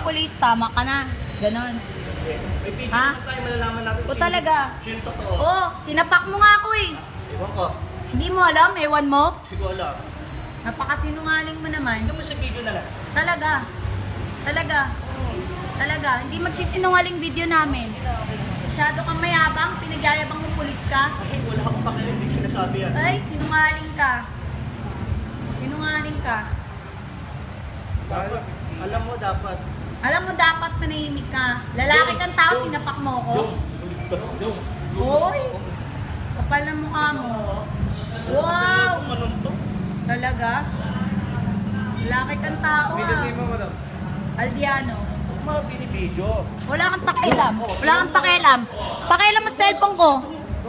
pulis, tama ka na. Ganon. May video Ha? naman tayo, malalaman natin O talaga? sino totoo. Oo, sinapak mo nga ako eh. Ewan ko. Hindi mo alam, ewan mo? Hindi ko alam. Napakasinungaling mo naman. Ano mo sa video na lang? Talaga. Talaga. Talaga. Hindi magsisinungaling video namin. Masyado kang mayabang, pinagyayabang mo pulis ka. Ay, wala akong pakinig sinasabi yan. Ay, sinungaling ka. Sinungaling ka. Dapat, alam mo dapat. Alam mo dapat manahimik ka. Lalaki kang tao, sinapak mo ko. Hoy! Kapal na mukha mo. Wow! Manuntok. Talaga? Lalaki kang tao ah. madam. Aldiano. Mga binibidyo. Wala kang pakialam. Wala kang pakialam. Pakialam mo sa cellphone ko.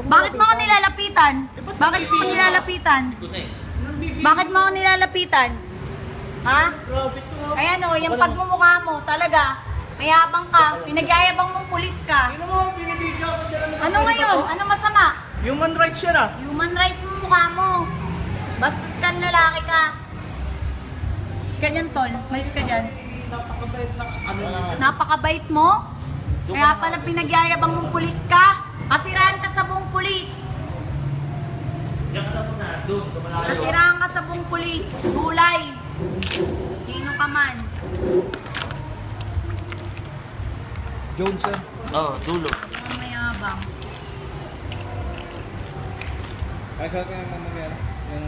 Bakit mo ako nilalapitan? Bakit mo ako nilalapitan? Bakit mo ako nilalapitan? Ha? Grabe to. Ayan o, yung pagmumukha mo, talaga. Mayabang ka, pinagyayabang mong pulis ka. Sino mo, binibidyo ako siya na Ano ngayon? Ano masama? Human rights yan ah. Human rights mo mukha mo. Bastos ka, lalaki ka. Mas ka dyan, tol. Malis ka dyan. Napakabait na ano. Napakabait mo. Kaya pala pinagyayabang mong pulis ka. Kasiraan ka sa buong pulis. Kasiraan ka sa buong pulis. Gulay. Sino ka man. Jones, sir. Oo, dulo. Ang mayabang. Ay, sa atin yung mamamaya. Yung...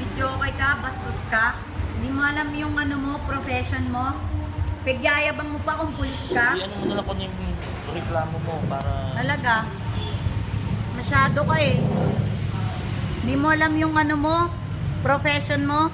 Video okay ka, bastos ka. Hindi mo alam yung ano mo, profession mo. Pigyayabang mo pa kung pulis ka. Ano mo na lang kung yung reklamo mo para... Talaga. Masyado ka eh. Hindi mo alam yung ano mo, profession mo.